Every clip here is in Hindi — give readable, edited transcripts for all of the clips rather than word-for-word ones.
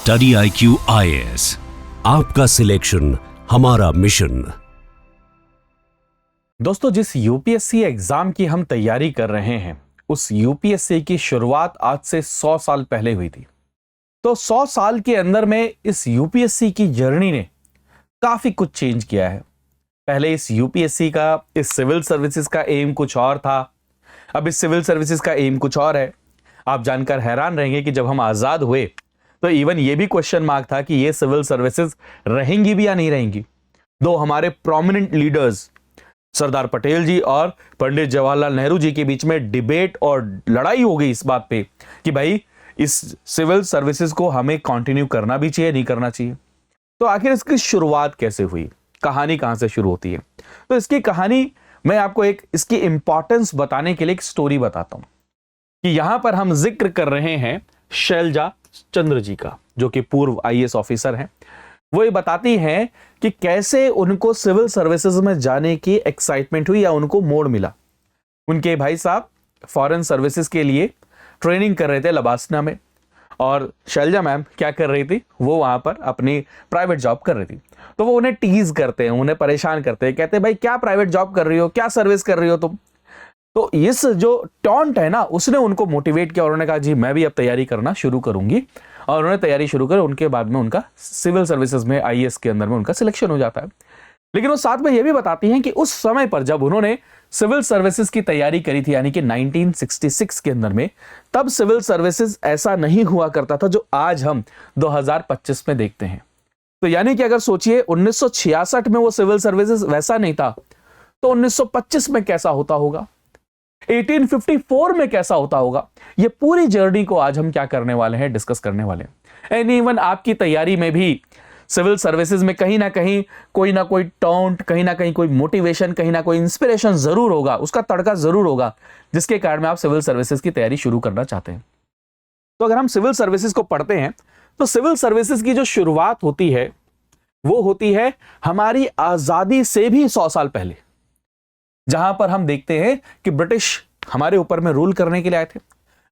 स्टडी IQ IAS, आपका सिलेक्शन हमारा मिशन। दोस्तों, जिस यूपीएससी एग्जाम की हम तैयारी कर रहे हैं उस यूपीएससी की शुरुआत आज से 100 साल पहले हुई थी। तो 100 साल के अंदर में इस यूपीएससी की जर्नी ने काफी कुछ चेंज किया है। पहले इस यूपीएससी का, इस सिविल सर्विसेज का एम कुछ और था, अब इस सिविल सर्विसेज का एम कुछ और है। आप जानकर हैरान रहेंगे कि जब हम आजाद हुए तो इवन ये भी क्वेश्चन मार्क था कि ये सिविल सर्विसेज रहेंगी भी या नहीं रहेंगी। दो हमारे प्रोमिनेंट लीडर्स सरदार पटेल जी और पंडित जवाहरलाल नेहरू जी के बीच में डिबेट और लड़ाई हो गई इस बात पे कि भाई इस सिविल सर्विसेज को हमें कंटिन्यू करना भी चाहिए, नहीं करना चाहिए। तो आखिर इसकी शुरुआत कैसे हुई, कहानी कहां से शुरू होती है? तो इसकी कहानी मैं आपको इसकी इंपॉर्टेंस बताने के लिए एक स्टोरी बताता हूं कि यहां पर हम जिक्र कर रहे हैं शैलजा चंद्र जी का, जो कि पूर्व आईएएस ऑफिसर हैं। वो ये बताती हैं कि कैसे उनको सिविल सर्विसेज में जाने की एक्साइटमेंट हुई या उनको मोड़ मिला। उनके भाई साहब फॉरेन सर्विसेज के लिए ट्रेनिंग कर रहे थे लबासना में, और शैलजा मैम क्या कर रही थी, वो वहां पर अपनी प्राइवेट जॉब कर रही थी। तो वो उन्हें टीज करते हैं, उन्हें परेशान करते हैं, कहते हैं भाई क्या प्राइवेट जॉब कर रही हो, क्या सर्विस कर रही हो तुम। तो इस जो टॉन्ट है ना, उसने उनको मोटिवेट किया और उन्होंने कहा जी मैं भी अब तैयारी करना शुरू करूंगी। और उन्होंने तैयारी शुरू कर, उनके बाद में उनका सिविल सर्विसेज में आईएएस के अंदर में उनका सिलेक्शन हो जाता है। लेकिन वो साथ में ये भी बताती हैं कि उस समय पर जब उन्होंने सिविल सर्विसेज की तैयारी करी थी, यानी कि 1966 के अंदर में, तब सिविल सर्विसेज ऐसा नहीं हुआ करता था जो आज हम 2025 में देखते हैं। तो यानी कि अगर सोचिए 1966 में वो सिविल सर्विसेज वैसा नहीं था, तो 1925 में कैसा होता होगा, 1854 में कैसा होता होगा। ये पूरी जर्नी को आज हम क्या करने वाले हैं, डिस्कस करने वाले हैं। एंड इवन आपकी तैयारी में भी सिविल सर्विसेज में कहीं ना कोई टॉन्ट, कहीं ना कहीं कोई मोटिवेशन, कहीं ना कोई इंस्पिरेशन जरूर होगा, उसका तड़का जरूर होगा, जिसके कारण में आप सिविल सर्विसेज की तैयारी शुरू करना चाहते हैं। तो अगर हम सिविल सर्विसेज को पढ़ते हैं तो सिविल सर्विसेज की जो शुरुआत होती है वो होती है हमारी आजादी से भी 100 साल पहले, जहां पर हम देखते हैं कि ब्रिटिश हमारे ऊपर में रूल करने के लिए आए थे।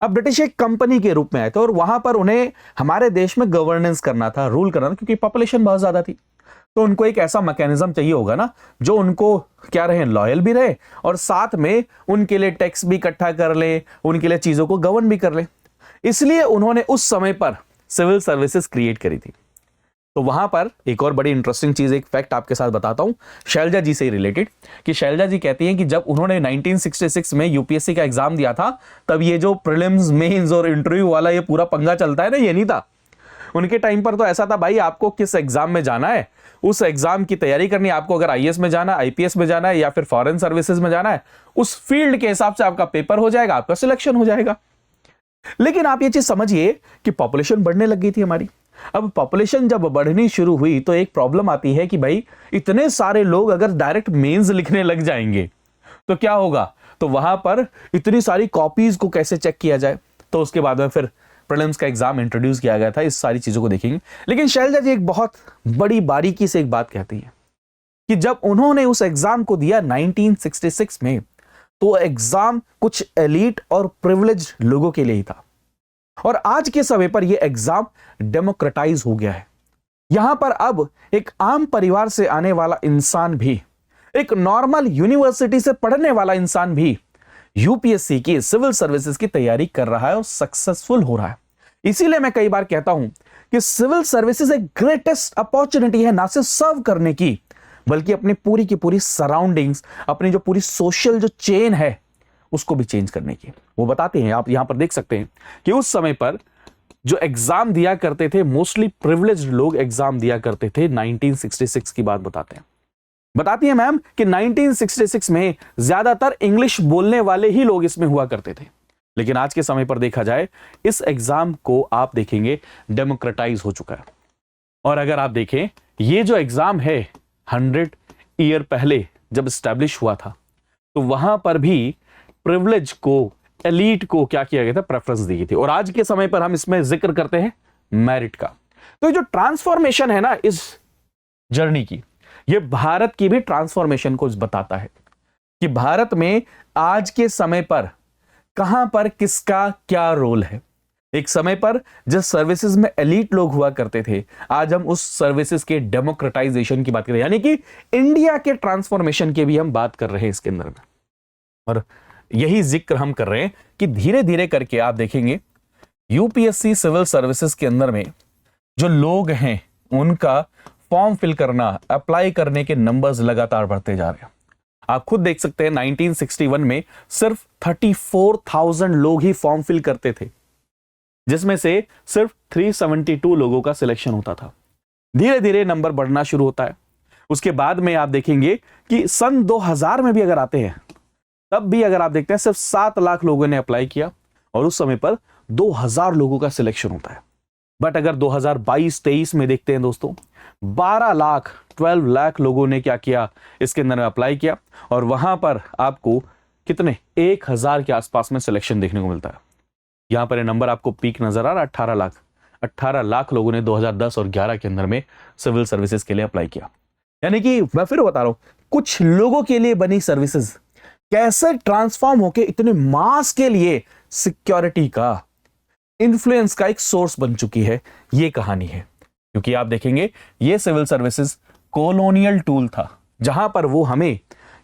अब ब्रिटिश एक कंपनी के रूप में आए थे और वहां पर उन्हें हमारे देश में गवर्नेंस करना था, रूल करना था, क्योंकि पॉपुलेशन बहुत ज्यादा थी। तो उनको एक ऐसा मैकेनिज्म चाहिए होगा ना जो उनको क्या रहे, लॉयल भी रहे और साथ में उनके लिए टैक्स भी इकट्ठा कर ले, उनके लिए चीजों को गवर्न भी कर ले। इसलिए उन्होंने उस समय पर सिविल सर्विसेज क्रिएट करी थी। तो वहां पर एक और बड़ी इंटरेस्टिंग चीज, एक फैक्ट आपके साथ बताता हूं शैलजा जी से रिलेटेड, कि शैलजा जी कहती हैं कि जब उन्होंने 1966 में यूपीएससी का एग्जाम दिया था, तब ये जो प्रीलिम्स, मेंस और इंटरव्यू वाला ये पूरा पंगा चलता है ना, ये नहीं था। उनके टाइम पर तो ऐसा था भाई आपको किस एग्जाम में जाना है, उस एग्जाम की तैयारी करनी है। आपको अगर आईएएस में जाना है, आईपीएस में जाना है या फिर फॉरेन सर्विसेज में जाना है, उस फील्ड के हिसाब से आपका पेपर हो जाएगा, आपका सिलेक्शन हो जाएगा। लेकिन आप ये चीज समझिए कि पॉपुलेशन बढ़ने लग गई थी हमारी। अब पॉपुलेशन जब बढ़नी शुरू हुई तो एक प्रॉब्लम आती है कि भाई इतने सारे लोग अगर डायरेक्ट मेंस लिखने लग जाएंगे तो क्या होगा। तो वहां पर इतनी सारी कॉपीज को कैसे चेक किया जाए, तो उसके बाद में फिर प्रीलिम्स का एग्जाम इंट्रोड्यूस किया गया था। इस सारी चीजों को देखेंगे। लेकिन शैलजा जी एक बहुत बड़ी बारीकी से एक बात कहती है कि जब उन्होंने उस एग्जाम को दिया 1966 में, तो एग्जाम कुछ एलीट और प्रिविलेज लोगों के लिए ही था। और आज के समय पर यह एग्जाम डेमोक्रेटाइज हो गया है। यहां पर अब एक आम परिवार से आने वाला इंसान भी, एक नॉर्मल यूनिवर्सिटी से पढ़ने वाला इंसान भी यूपीएससी की सिविल सर्विसेज की तैयारी कर रहा है और सक्सेसफुल हो रहा है। इसीलिए मैं कई बार कहता हूं कि सिविल सर्विसेज एक ग्रेटेस्ट अपॉर्चुनिटी है, ना सिर्फ सर्व करने की, बल्कि अपनी पूरी की पूरी सराउंडिंग्स, अपनी जो पूरी सोशल जो चेन है उसको भी चेंज करने की। वो बताते हैं, आप यहां पर देख सकते हैं कि उस समय पर जो एग्जाम दिया करते थे, मोस्टली प्रिविलेज्ड लोग एग्जाम दिया करते थे। 1966 की बात बताती है मैम कि 1966 में ज्यादातर इंग्लिश बोलने वाले ही लोग इसमें हुआ करते थे। लेकिन आज के समय पर देखा जाए, इस एग्जाम को आप देखेंगे डेमोक्रेटाइज हो चुका है। और अगर आप देखें, ये जो एग्जाम है 100 ईयर पहले जब स्टैब्लिश हुआ था, तो वहां पर भी प्रिविलेज को, एलीट को क्या किया गया था, प्रेफरेंस दी गई थी। और आज के समय पर हम इसमें जिक्र करते हैं मेरिट का। तो ये जो ट्रांसफॉर्मेशन है ना इस जर्नी की, ये भारत की भी ट्रांसफॉर्मेशन को बताता है कि भारत में आज के समय पर कहां पर किसका क्या रोल है। एक समय पर जिस सर्विसेज में एलीट लोग हुआ करते थे, आज हम उस सर्विसेज के डेमोक्रेटाइजेशन की बात कर रहे हैं, यानी कि इंडिया के ट्रांसफॉर्मेशन की भी हम बात कर रहे हैं इसके अंदर में। और यही जिक्र हम कर रहे हैं कि धीरे धीरे करके आप देखेंगे यूपीएससी सिविल सर्विसेज के अंदर में जो लोग हैं उनका फॉर्म फिल करना, अप्लाई करने के नंबर्स लगातार बढ़ते जा रहे हैं। आप खुद देख सकते हैं 1961 में सिर्फ 34,000 लोग ही फॉर्म फिल करते थे, जिसमें से सिर्फ 372 लोगों का सिलेक्शन होता था। धीरे धीरे नंबर बढ़ना शुरू होता है। उसके बाद में आप देखेंगे कि सन 2000 में भी अगर आते हैं, तब भी अगर आप देखते हैं सिर्फ 7 लाख लोगों ने अप्लाई किया और उस समय पर 2000 लोगों का सिलेक्शन होता है। बट अगर 2022-23 में देखते हैं दोस्तों, 12 लाख लोगों ने क्या किया, इसके अंदर में अप्लाई किया और वहां पर आपको कितने 1000 के आसपास में सिलेक्शन देखने को मिलता है। यहां पर ये नंबर आपको पीक नजर आ रहा है 18 लाख लोगों ने 2010 और 11 के अंदर में सिविल सर्विसेज के लिए अप्लाई किया। यानी कि मैं फिर बता रहा हूं, कुछ लोगों के लिए बनी सर्विसेज कैसे ट्रांसफॉर्म होके इतने मास के लिए सिक्योरिटी का, इन्फ्लुएंस का एक सोर्स बन चुकी है, ये कहानी है। क्योंकि आप देखेंगे ये सिविल सर्विसेज कॉलोनियल टूल था, जहां पर वो हमें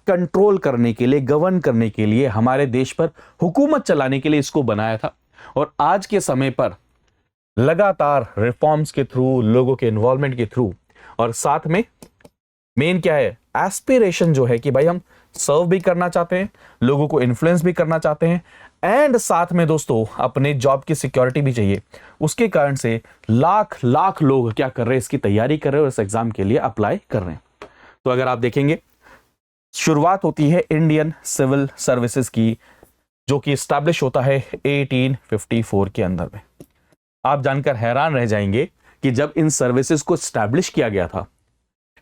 कंट्रोल करने के लिए, गवर्न करने के लिए, हमारे देश पर हुकूमत चलाने के लिए इसको बनाया था। और आज के समय पर लगातार रिफॉर्म्स के थ्रू, लोगों के इन्वॉल्वमेंट के थ्रू, और साथ में मेन क्या है, एस्पिरेशन जो है कि भाई हम सर्व भी करना चाहते हैं, लोगों को इन्फ्लुएंस भी करना चाहते हैं, एंड साथ में दोस्तों अपने जॉब की सिक्योरिटी भी चाहिए। उसके कारण से लाख लाख लोग क्या कर रहे हैं, इसकी तैयारी कर रहे हैं और इस एग्जाम के लिए अप्लाई कर रहे हैं। तो अगर आप देखेंगे शुरुआत होती है इंडियन सिविल सर्विसेज की, जो कि स्टैब्लिश होता है 1854 के अंदर में। आप जानकर हैरान रह जाएंगे कि जब इन सर्विसेज को स्टैब्लिश किया गया था,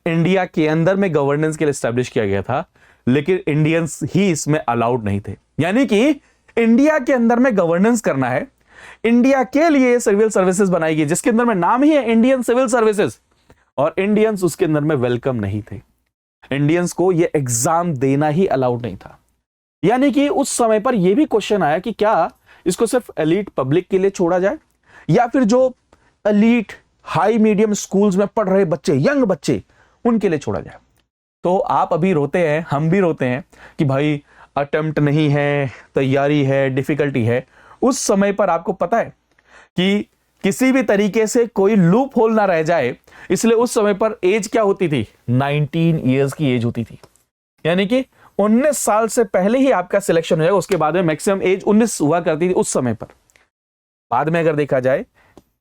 इंडिया के अंदर में गवर्नेंस के लिए स्टैब्लिश किया गया था, लेकिन इंडियंस ही इसमें अलाउड नहीं थे। यानी कि इंडिया के अंदर में गवर्नेंस करना है, इंडिया के लिए सिविल सर्विसेज बनाई गई, जिसके अंदर में नाम ही है इंडियन सिविल सर्विसेज, और इंडियंस उसके अंदर में वेलकम नहीं थे। इंडियंस को यह एग्जाम देना ही अलाउड नहीं था। यानी कि उस समय पर यह भी क्वेश्चन आया कि क्या इसको सिर्फ एलीट पब्लिक के लिए छोड़ा जाए, या फिर जो एलीट हाई मीडियम स्कूल्स में पढ़ रहे बच्चे, यंग बच्चे, उनके लिए छोड़ा जाए। तो आप अभी रोते हैं, हम भी रोते हैं कि भाई अटेम्प्ट नहीं है, तैयारी है, डिफिकल्टी है। उस समय पर आपको पता है कि किसी भी तरीके से कोई लूप होल ना रह जाए, इसलिए उस समय पर एज क्या होती थी, 19 ईयर्स की एज होती थी। यानी कि 19 साल से पहले ही आपका सिलेक्शन हो जाएगा। उसके बाद में मैक्सिमम एज 19 हुआ करती थी उस समय पर। बाद में अगर देखा जाए,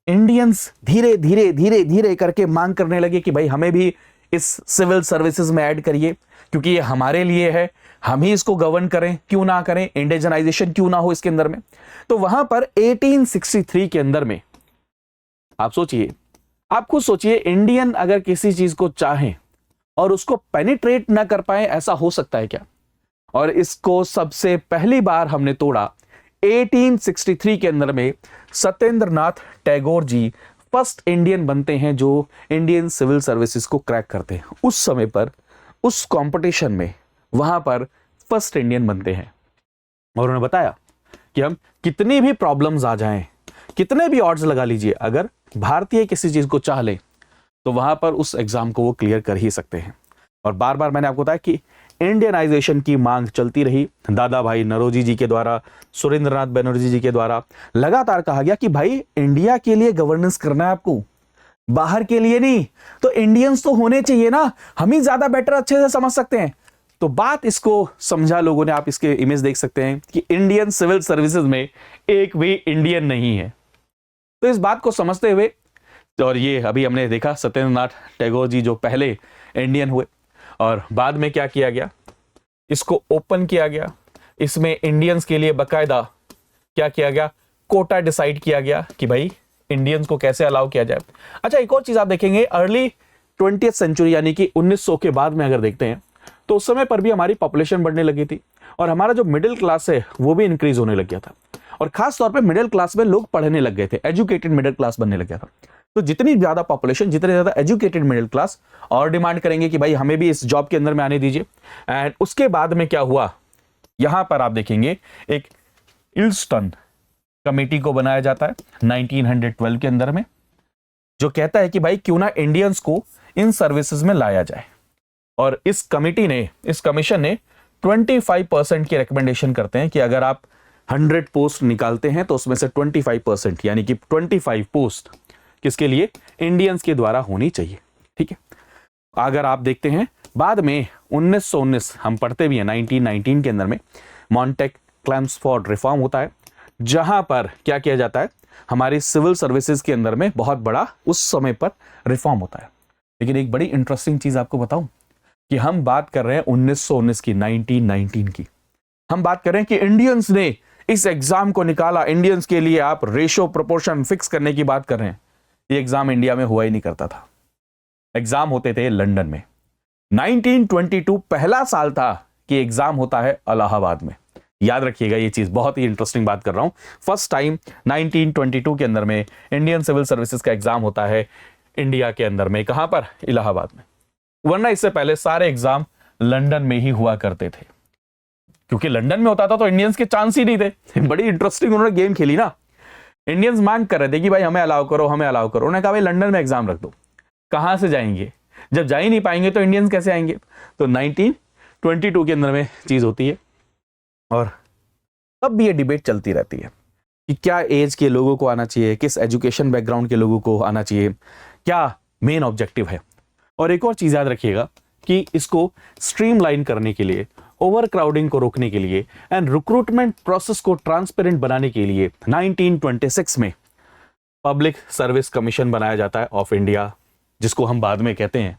इंडियंस धीरे धीरे धीरे धीरे करके मांग करने लगे कि भाई हमें भी इस सिविल सर्विसेज में ऐड करिए, क्योंकि ये हमारे लिए है, हम ही इसको गवर्न करें, क्यों ना करें, इंडिजनाइजेशन क्यों ना हो इसके अंदर में। तो वहां पर 1863 के अंदर में आप सोचिए, आप खुद सोचिए, इंडियन अगर किसी चीज को चाहें और उसको पेनिट्रेट ना कर पाए, ऐसा हो सकता है क्या? और इसको सबसे पहली बार हमने तोड़ा 1863 के अंदर में। सत्येंद्रनाथ टैगोर जी फर्स्ट इंडियन बनते हैं जो इंडियन सिविल सर्विसेज को क्रैक करते हैं। उस समय पर उस कंपटीशन में वहां पर फर्स्ट इंडियन बनते हैं और उन्होंने बताया कि हम कितनी भी प्रॉब्लम्स आ जाएं, कितने भी ऑड्स लगा लीजिए, अगर भारतीय किसी चीज को चाह ले तो वहां पर उस एग्जाम को वो क्लियर कर ही सकते हैं। और बार बार मैंने आपको बताया कि इंडियनाइजेशन की मांग चलती रही। दादा भाई नौरोजी जी के द्वारा, सुरेंद्रनाथ बनर्जी जी के द्वारा लगातार कहा गया कि भाई इंडिया के लिए गवर्नेंस करना है आपको, बाहर के लिए नहीं। तो इंडियंस तो होने चाहिए ना, हम ही ज्यादा बेटर अच्छे से समझ सकते हैं। तो बात इसको समझा लोगों ने। आप इसके इमेज देख सकते हैं कि इंडियन सिविल सर्विसेज में एक भी इंडियन नहीं है। तो इस बात को समझते हुए, और ये अभी हमने देखा सत्येंद्रनाथ टैगोर जी जो पहले इंडियन हुए, और बाद में क्या किया गया, इसको ओपन किया गया। इसमें इंडियंस के लिए बकायदा क्या किया गया, कोटा डिसाइड किया गया कि भाई इंडियंस को कैसे अलाउ किया जाए। अच्छा, एक और चीज आप देखेंगे, अर्ली 20th सेंचुरी यानी कि 1900 के बाद में अगर देखते हैं तो उस समय पर भी हमारी पॉपुलेशन बढ़ने लगी थी और हमारा जो मिडिल क्लास है वो भी इंक्रीज होने लग गया था। और खास तौर पे मिडिल क्लास में लोग पढ़ने लग गए थे, एजुकेटेड मिडिल क्लास बनने लग गया था। तो जितनी ज्यादा पॉपुलेशन, जितने ज्यादा एजुकेटेड मिडिल क्लास और डिमांड करेंगे कि भाई हमें भी इस जॉब के अंदर में आने दीजिए। एंड उसके बाद में क्या हुआ, यहां पर आप देखेंगे एक इल्स्टन कमेटी को बनाया जाता है 1912 के अंदर में, जो कहता है कि भाई क्यों ना इंडियंस को इन सर्विसेज में लाया जाए। और इस कमीशन ने 25% की रिकमेंडेशन करते हैं कि अगर आप 100 पोस्ट निकालते हैं तो उसमें से 25% यानी कि 25 पोस्ट किसके लिए, इंडियंस के द्वारा होनी चाहिए। ठीक है, अगर आप देखते हैं बाद में 1919 हम पढ़ते भी हैं 1919 के अंदर में मॉन्टेक क्लेम्सफोर्ड रिफॉर्म होता है, जहां पर क्या किया जाता है, हमारी सिविल सर्विसेज के अंदर में बहुत बड़ा उस समय पर रिफॉर्म होता है। लेकिन एक बड़ी इंटरेस्टिंग चीज आपको बताऊं कि हम बात कर रहे हैं 1919 की, 1919 की। हम बात कर रहे हैं कि इंडियंस ने इस एग्जाम को निकाला, इंडियंस के लिए आप रेशो प्रोपोर्शन फिक्स करने की बात कर रहे हैं। ये एग्जाम इंडिया में हुआ ही नहीं करता था, एग्जाम होते थे लंदन में। 1922 पहला साल था कि एग्जाम होता है इलाहाबाद में। याद रखिएगा ये चीज, बहुत ही इंटरेस्टिंग बात कर रहा हूं। फर्स्ट टाइम 1922 के अंदर में इंडियन सिविल सर्विसेज का एग्जाम होता है इंडिया के अंदर में, कहां पर, इलाहाबाद में। वरना इससे पहले सारे एग्जाम लंदन में ही हुआ करते थे, क्योंकि लंदन में होता था तो इंडियंस के चांस ही नहीं थे। बड़ी इंटरेस्टिंग उन्होंने गेम खेली ना। इंडियंस मांग कर रहे थे कि भाई हमें अलाउ करो, हमें अलाउ करो। उन्होंने कहा भाई लंदन में एग्जाम रख दो। कहां से जाएंगे, जब जा ही नहीं पाएंगे तो इंडियंस कैसे आएंगे। तो 1922 के अंदर में चीज होती है, और तब भी ये डिबेट चलती रहती है कि क्या एज के लोगों को आना चाहिए, किस एजुकेशन बैकग्राउंड के लोगों को आना चाहिए, क्या मेन ऑब्जेक्टिव है। और एक और चीज याद रखिएगा कि इसको स्ट्रीमलाइन करने के लिए, ओवर क्राउडिंग को रोकने के लिए एंड रिक्रूटमेंट प्रोसेस को ट्रांसपेरेंट बनाने के लिए 1926 में पब्लिक सर्विस कमीशन बनाया जाता है ऑफ इंडिया, जिसको हम बाद में कहते हैं,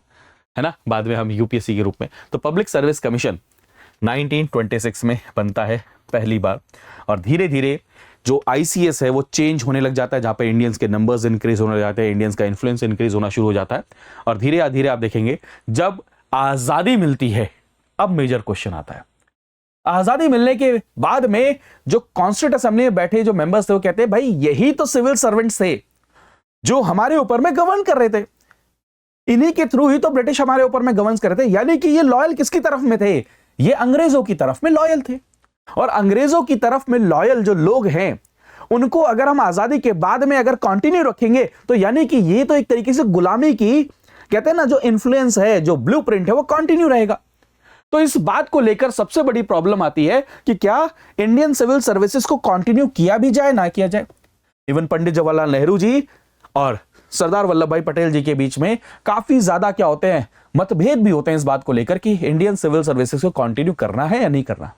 है ना, बाद में हम यूपीएससी के रूप में। तो पब्लिक सर्विस कमीशन 1926 में बनता है पहली बार, और धीरे धीरे जो आईसीएस है वो चेंज होने लग जाता है, जहां पे इंडियंस के नंबर्स इंक्रीज होने लग जाते हैं, इंडियंस का इन्फ्लुएंस इंक्रीज होना शुरू हो जाता है। और धीरे धीरे आप देखेंगे जब आजादी मिलती है, अब मेजर क्वेश्चन आता है। आजादी मिलने के बाद में जो कॉन्स्टिट्यूंट असेंबली में बैठे जो मेंबर्स थे वो कहते हैं भाई यही तो सिविल सर्वेंट्स थे जो हमारे ऊपर में गवर्न कर रहे थे, इन्हीं के थ्रू ही तो ब्रिटिश हमारे ऊपर में गवर्न कर रहे थे। यानी कि ये लॉयल किसकी तरफ में थे, ये अंग्रेजों की तरफ में लॉयल थे। और अंग्रेजों की तरफ में लॉयल जो लोग हैं उनको अगर हम आजादी के बाद में अगर कंटिन्यू रखेंगे तो यानी कि ये तो एक तरीके से गुलामी की, कहते हैं ना, जो इन्फ्लुएंस है, जो ब्लूप्रिंट है वो कंटिन्यू रहेगा। तो इस बात को लेकर सबसे बड़ी प्रॉब्लम आती है कि क्या इंडियन सिविल सर्विसेज को कंटिन्यू किया भी जाए ना किया जाए। इवन पंडित जवाहरलाल नेहरू जी और सरदार वल्लभ भाई पटेल जी के बीच में काफी ज्यादा क्या होते हैं, मतभेद भी होते हैं इस बात को लेकर कि इंडियन सिविल सर्विसेज को कंटिन्यू करना है या नहीं करना।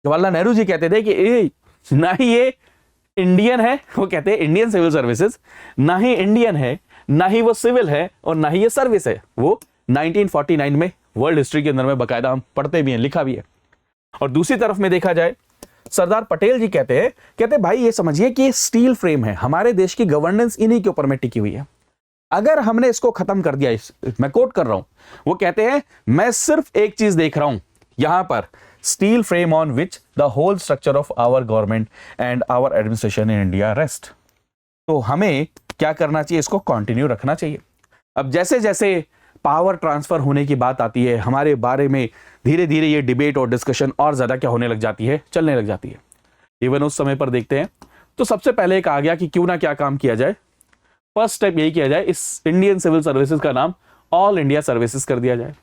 जवाहरलाल नेहरू जी कहते थे कि ना ही ये इंडियन है, वो कहते हैं इंडियन सिविल सर्विसेज, ना ही इंडियन है, ना ही वो सिविल है, और ना ही ये सर्विस है। वो 1949 में वर्ल्ड हिस्ट्री के अंदर में बकायदा हम पढ़ते भी हैं, लिखा भी है। और दूसरी तरफ में देखा जाए सरदार पटेल जी कहते भाई ये समझिए कि स्टील फ्रेम है, हमारे देश की गवर्नेंस इन्हीं के ऊपर में टिकी हुई है। अगर हमने इसको खत्म कर दिया, मैं कोट कर रहा हूं, वो कहते हैं मैं सिर्फ एक चीज देख रहा हूं यहां पर, steel frame on which the whole structure of our government and our administration in India rest. तो हमें क्या करना चाहिए, इसको कंटिन्यू रखना चाहिए। अब जैसे जैसे पावर ट्रांसफर होने की बात आती है, हमारे बारे में धीरे धीरे ये डिबेट और डिस्कशन और ज्यादा क्या होने लग जाती है, चलने लग जाती है। इवन उस समय पर देखते हैं तो सबसे पहले एक आ गया कि क्यों ना क्या काम किया जाए। फर्स्ट स्टेप यही किया जाए, इस इंडियन सिविल सर्विसेज का नाम ऑल इंडिया सर्विसेज कर दिया जाए।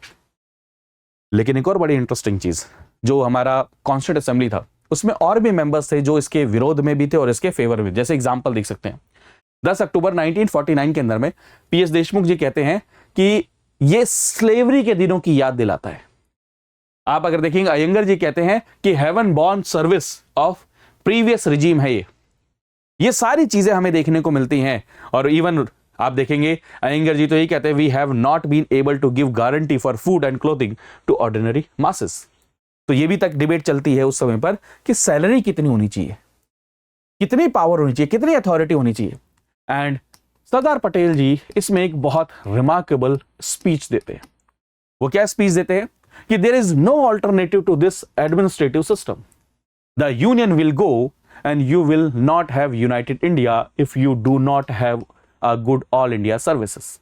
लेकिन एक और बड़ी इंटरेस्टिंग चीज, जो हमारा कॉन्स्टिट्यूंट असेंबली था उसमें और भी मेंबर्स थे जो इसके विरोध में भी थे और इसके फेवर में। जैसे एग्जांपल देख सकते हैं 10 अक्टूबर 1949 के अंदर में पीएस देशमुख जी कहते हैं कि ये स्लेवरी के दिनों की याद दिलाता है। आप अगर देखेंगे अयंगर जी कहते हैं कि heaven born service of previous regime है ये सारी चीजें हमें देखने को मिलती हैं। और इवन आप देखेंगे अयंगर जी तो यही कहते हैं we have not been able to give guarantee for food and clothing to ordinary masses. तो ये भी तक डिबेट चलती है उस समय पर कि सैलरी कितनी होनी चाहिए, कितनी पावर होनी चाहिए, कितनी अथॉरिटी होनी चाहिए। एंड सरदार पटेल जी इसमें एक बहुत रिमार्केबल स्पीच देते हैं। वो क्या स्पीच देते हैं कि there is no alternative to this administrative system, the union will go and you will not have united India if you do not have a good all India services.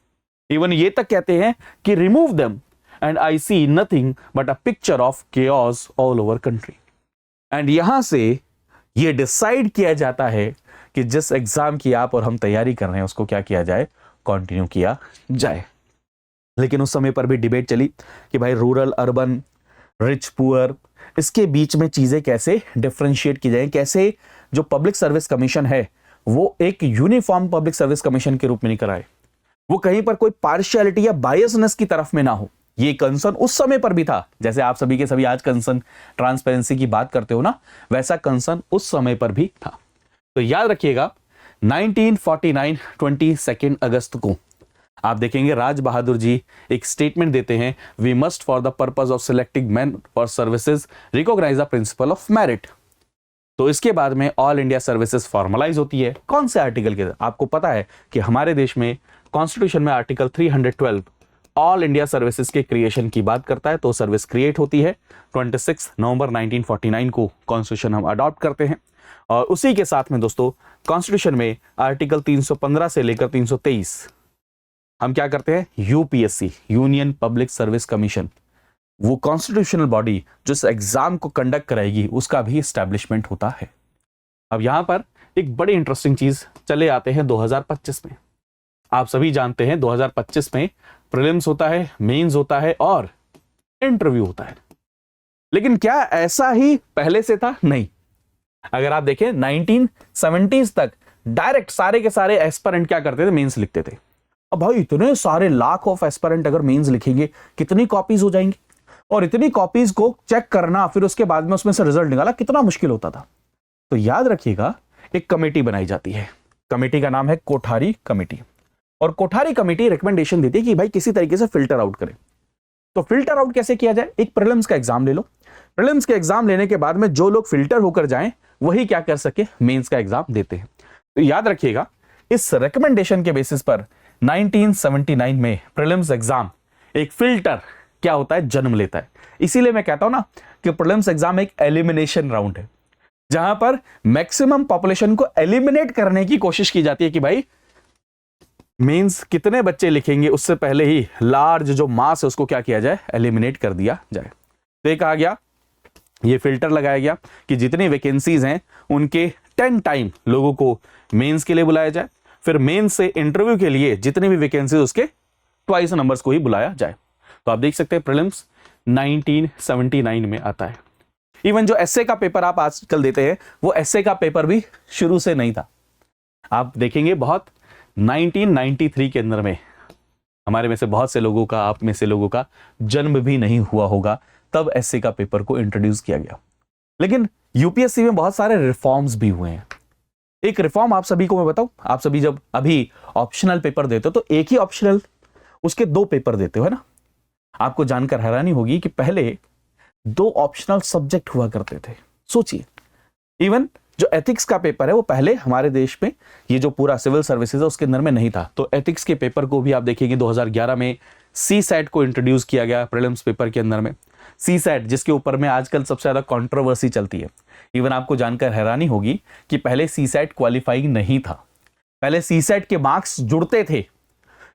Even ये तक कहते हैं कि remove them and I see nothing but a picture of chaos all over country. And यहां से ये डिसाइड किया जाता है कि जिस एग्जाम की आप और हम तैयारी कर रहे हैं उसको क्या किया जाए, कंटिन्यू किया जाए। लेकिन उस समय पर भी डिबेट चली कि भाई रूरल, अर्बन, रिच, पुअर, इसके बीच में चीजें कैसे डिफरेंशिएट की जाए, कैसे जो पब्लिक सर्विस कमीशन है वो एक यूनिफॉर्म पब्लिक सर्विस कमीशन के रूप में नहीं कराए, वो कहीं पर कोई पार्शियलिटी या बायसनेस की तरफ में ना हो। ये कंसर्न उस समय पर भी था, जैसे आप सभी के सभी आज कंसर्न ट्रांसपेरेंसी की बात करते हो ना, वैसा कंसर्न उस समय पर भी था। तो याद रखिएगा 1949 22 अगस्त को आप देखेंगे राज बहादुर जी एक स्टेटमेंट देते हैं, we must for the purpose of selecting man for services recognise the principle of merit. तो इसके बाद में ऑल इंडिया सर्विसेज फॉर्मलाइज होती है। कौन से आर्टिकल के? आपको पता है कि हमारे देश में कॉन्स्टिट्यूशन में आर्टिकल 312 ऑल इंडिया सर्विसेज के क्रिएशन की बात करता है। तो सर्विस क्रिएट होती है 26 नवंबर 1949 को कॉन्स्टिट्यूशन हम अडॉप्ट करते हैं। और उसी के साथ में दोस्तों कॉन्स्टिट्यूशन में आर्टिकल 315 से लेकर 323 हम क्या करते हैं, UPSC, union public service commission, वो कॉन्स्टिट्यूशनल बॉडी जो इस एग्जाम को कंडक्ट कराएगी उसका भी एस्टैब्लिशमेंट होता है। अब यहां पर एक बड़ी इंटरेस्टिंग चीज, चले आते हैं 2025 में। आप सभी जानते हैं 2025 में प्रीलिम्स होता है, मेंस होता है और इंटरव्यू होता है। लेकिन क्या ऐसा ही पहले से था? नहीं। अगर आप देखें 1970s तक डायरेक्ट सारे के सारे एस्पिरेंट क्या करते थे, मेंस लिखते थे। अब भाई इतने सारे लाख ऑफ एस्पिरेंट अगर मेंस लिखेंगे कितनी कॉपीज हो जाएंगी, और इतनी कॉपीज को चेक करना फिर उसके बाद में उसमें से रिजल्ट निकाला कितना मुश्किल होता था। तो याद रखिएगा एक कमेटी बनाई जाती है, कमेटी का नाम है कोठारी कमेटी। और कोठारी कमेटी रिकमेंडेशन देती है कि भाई किसी तरीके से फिल्टर आउट करें। तो फिल्टर आउट कैसे किया जाए, एक प्रीलिम्स का एग्जाम ले लो, प्रीलिम्स के एग्जाम लेने के बाद में जो लोग फिल्टर होकर जाएं वही क्या कर सके, मेंस का एग्जाम देते हैं। तो याद रखिएगा इस रिकमेंडेशन के बेसिस पर 1979 में प्रीलिम्स एग्जाम एक फिल्टर क्या होता है, जन्म लेता है। इसीलिए मैं कहता हूं ना कि प्रीलिम्स एग्जाम एक एलिमिनेशन राउंड है, जहां पर मैक्सिमम पॉपुलेशन को एलिमिनेट करने की कोशिश की जाती है कि भाई मेंस कितने बच्चे लिखेंगे उससे पहले ही लार्ज जो मास है उसको क्या किया जाए, एलिमिनेट कर दिया जाए। तो ये कहा गया, ये फिल्टर लगाया गया कि जितनी वैकेंसीज हैं उनके 10 टाइम लोगों को मेंस के लिए बुलाया जाए, फिर मेंस से इंटरव्यू के लिए जितनी भी वैकेंसीज उसके ट्वाइस नंबर्स को ही बुलाया जाए। तो आप देख सकते हैं प्रीलिम्स 1979 में आता है। इवन जो एसए का पेपर आप आजकल देते हैं वो एसए का पेपर भी शुरू से नहीं था। आप देखेंगे बहुत 1993 के अंदर में हमारे में से बहुत से लोगों का, आप में से लोगों का जन्म भी नहीं हुआ होगा, तब एसए का पेपर को इंट्रोड्यूस किया गया। लेकिन यूपीएससी में बहुत सारे रिफॉर्म्स भी हुए हैं। एक रिफॉर्म आप सभी को मैं बताऊं, आप सभी जब अभी ऑप्शनल पेपर देते हो तो एक ही ऑप्शनल उसके 2 पेपर देते हो, है ना। आपको जानकर हैरानी होगी कि पहले 2 ऑप्शनल सब्जेक्ट हुआ करते थे। सोचिए, इवन जो एथिक्स का पेपर है वो पहले हमारे देश में, ये जो पूरा सिविल सर्विसेज है उसके अंदर में नहीं था। तो एथिक्स के पेपर को भी आप देखेंगे 2011 में सीसैट को इंट्रोड्यूस किया गया प्रीलिम्स पेपर के अंदर में। सीसैट जिसके ऊपर में आजकल सबसे ज्यादा कंट्रोवर्सी चलती है। इवन आपको जानकर हैरानी होगी कि पहले सीसैट क्वालिफाइंग नहीं था, पहले सीसैट के मार्क्स जुड़ते थे।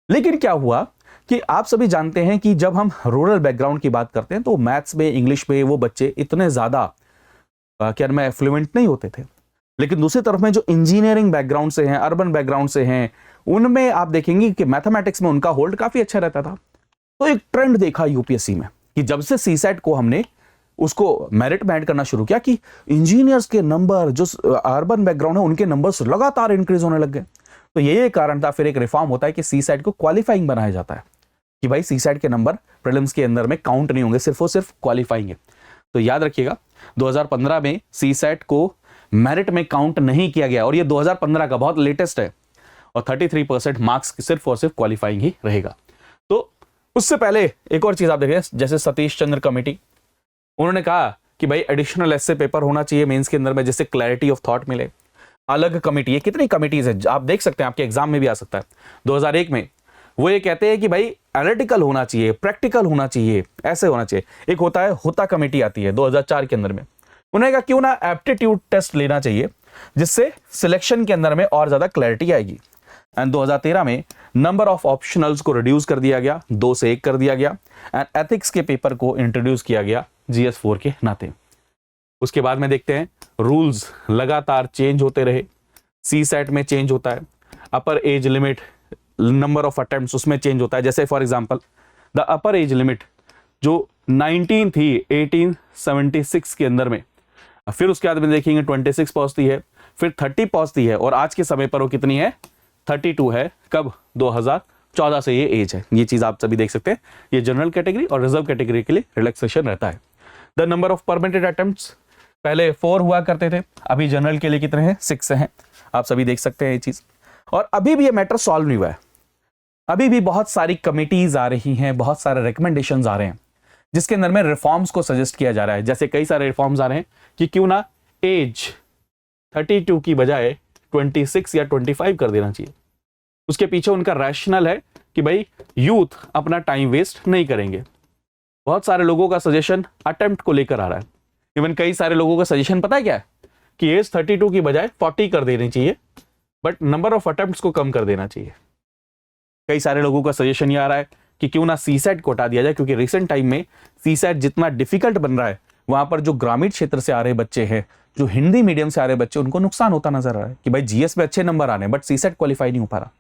लेकिन क्या हुआ कि आप सभी जानते हैं कि जब हम रूरल बैकग्राउंड की बात करते हैं तो मैथ्स में, इंग्लिश में वो बच्चे इतने ज्यादा क्या में फ्लुएंट नहीं होते थे। लेकिन दूसरी तरफ में जो इंजीनियरिंग बैकग्राउंड से हैं, अर्बन बैकग्राउंड से हैं, उनमें आप देखेंगे कि मैथमेटिक्स में उनका होल्ड काफी अच्छा रहता था। तो एक ट्रेंड देखा यूपीएससी में कि जब से सीसैट को हमने उसको मेरिट में ऐड करना शुरू किया कि इंजीनियर्स के नंबर, जो अर्बन बैकग्राउंड है उनके नंबर्स लगातार इंक्रीज होने लग गए। तो यही कारण था, फिर एक रिफॉर्म होता है कि सीसैट को क्वालिफाइंग बनाया जाता है कि भाई सीसैट के नंबर प्रीलिम्स के अंदर में काउंट नहीं होंगे, सिर्फ और सिर्फ क्वालिफाइंग है। तो याद रखिएगा 2015 में सीसैट को मेरिट में काउंट नहीं किया गया, और ये 2015 का बहुत लेटेस्ट है, और 33% मार्क्स सिर्फ और सिर्फ क्वालिफाइंग ही रहेगा। तो उससे पहले एक और चीज आप देखें, जैसे सतीश चंद्र कमेटी, उन्होंने कहा कि भाई एडिशनल एस्से पेपर होना चाहिए मेंस के अंदर में, जिससे क्लैरिटी ऑफ थॉट मिले। अलग कमेटी है, कितनी कमिटीज है आप देख सकते हैं, आपके एग्जाम में भी आ सकता है। 2001 में वो ये कहते हैं कि भाई एनालिटिकल होना चाहिए, प्रैक्टिकल होना चाहिए, ऐसे होना चाहिए। एक होता है होता कमेटी आती है 2004 के अंदर में, उन्होंने कहा क्यों ना एप्टीट्यूड टेस्ट लेना चाहिए, जिससे सिलेक्शन के अंदर में और ज्यादा क्लैरिटी आएगी। एंड 2013 में नंबर ऑफ ऑप्शनल्स को रिड्यूस कर दिया गया, 2 से 1 कर दिया गया, एंड एथिक्स के पेपर को इंट्रोड्यूस किया गया GS4 के नाते। उसके बाद में देखते हैं रूल्स लगातार चेंज होते रहे, सी सेट में चेंज होता है, अपर age limit, number of attempts उसमें चेंज होता है। जैसे for example the upper age limit जो 19 थी 1876 के अंदर में, फिर उसके बाद में देखेंगे 26 पहुंचती है, फिर 30 पहुंचती है, और आज के समय पर वो कितनी है, 32 है। कब, 2014 से ये एज है। ये चीज आप सभी देख सकते हैं। ये जनरल कैटेगरी और रिजर्व कैटेगरी के लिए रिलैक्सेशन रहता है। The number of permitted attempts पहले 4 हुआ करते थे, अभी जनरल के लिए कितने हैं, 6 हैं। आप सभी देख सकते हैं ये चीज। और अभी भी ये मैटर सॉल्व नहीं हुआ है, अभी भी बहुत सारी कमिटीज आ रही हैं, बहुत सारे रिकमेंडेशंस आ रहे हैं जिसके अंदर में रिफॉर्म्स को सजेस्ट किया जा रहा है। जैसे कई सारे रिफॉर्म्स आ रहे हैं कि क्यों ना एज 32 की बजाय 26 या 25 कर देना चाहिए। उसके पीछे उनका रैशनल है कि भाई यूथ अपना टाइम वेस्ट नहीं करेंगे। बहुत सारे लोगों का सजेशन अटेम्प्ट को लेकर आ रहा है। इवन कई सारे लोगों का सजेशन पता है क्या है कि एज 32 की बजाय 40 कर देनी चाहिए, बट नंबर ऑफ अटेम्प्ट्स को कम कर देना चाहिए। कई सारे लोगों का सजेशन ये आ रहा है कि क्यों ना सीसेट को हटा दिया जाए, क्योंकि रिसेंट टाइम में सीसेट जितना डिफिकल्ट बन रहा है, वहां पर जो ग्रामीण क्षेत्र से आ रहे बच्चे हैं, जो हिंदी मीडियम से आ रहे बच्चे, उनको नुकसान होता नजर आ रहा है कि भाई जीएस में अच्छे नंबर आने बट सीसेट क्वालिफाई नहीं हो पा रहा।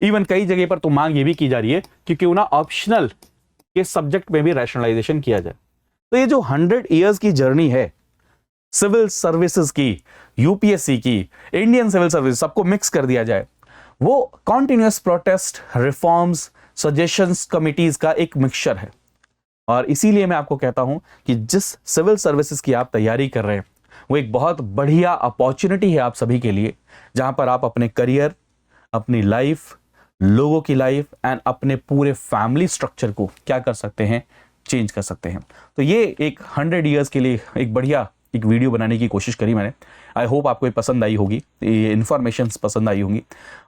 इवन कई जगह पर तो मांग ये भी की जा रही है कि क्यों ना ऑप्शनल के सब्जेक्ट में भी रैशनलाइजेशन किया जाए। तो ये जो 100 इयर्स की जर्नी है सिविल सर्विसेज की, यूपीएससी की, इंडियन सिविल सर्विस, सबको मिक्स कर दिया जाए, वो continuous protest, reforms, suggestions, committees का एक मिक्सचर है। और इसीलिए मैं आपको कहता हूं कि जिस सिविल सर्विसेज की आप तैयारी कर रहे हैं वो एक बहुत बढ़िया अपॉर्चुनिटी है आप सभी के लिए, जहां पर आप अपने करियर, अपनी लाइफ, लोगों की लाइफ एंड अपने पूरे फैमिली स्ट्रक्चर को क्या कर सकते हैं, चेंज कर सकते हैं। तो ये एक 100 इयर्स के लिए एक बढ़िया एक वीडियो बनाने की कोशिश करी मैंने। आई होप आपको ये पसंद आई होगी, ये इन्फॉर्मेशन पसंद आई होंगी।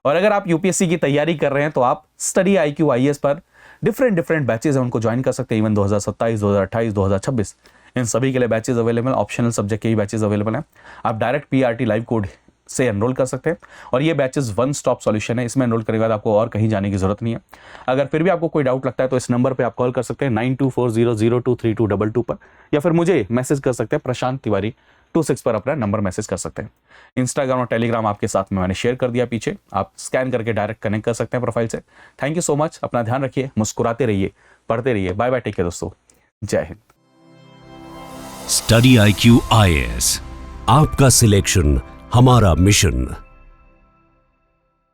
और अगर आप यूपीएससी की तैयारी कर रहे हैं तो आप स्टडी IQ IAS पर डिफरेंट बैचेज हैं, उनको ज्वाइन कर सकते हैं। इवन 2027, 2028, 2026 इन सभी के लिए बैचेज अवेलेबल, ऑप्शनल सब्जेक्ट के ही बैचेज अवेलेबल हैं। आप डायरेक्ट PRT लाइव कोड से एनरोल कर सकते हैं। और ये बैचेस वन स्टॉप सॉल्यूशन है, इसमें एनरोल करने के बाद आपको और कहीं जाने की जरूरत नहीं है। अगर फिर भी आपको कोई डाउट लगता है तो इस नंबर पे आप कॉल कर सकते हैं 9240023222 पर, या फिर मुझे मैसेज कर सकते हैं प्रशांत तिवारी 26 पर अपना नंबर मैसेज कर सकते हैं। इंस्टाग्राम और टेलीग्राम आपके साथ में मैंने शेयर कर दिया पीछे, आप स्कैन करके डायरेक्ट कनेक्ट कर सकते हैं प्रोफाइल से। थैंक यू सो मच, अपना ध्यान रखिए, मुस्कुराते रहिए, पढ़ते रहिए। बाय बाय, टेक केयर दोस्तों, जय हिंद। स्टडी IQ IAS, आपका सिलेक्शन हमारा मिशन।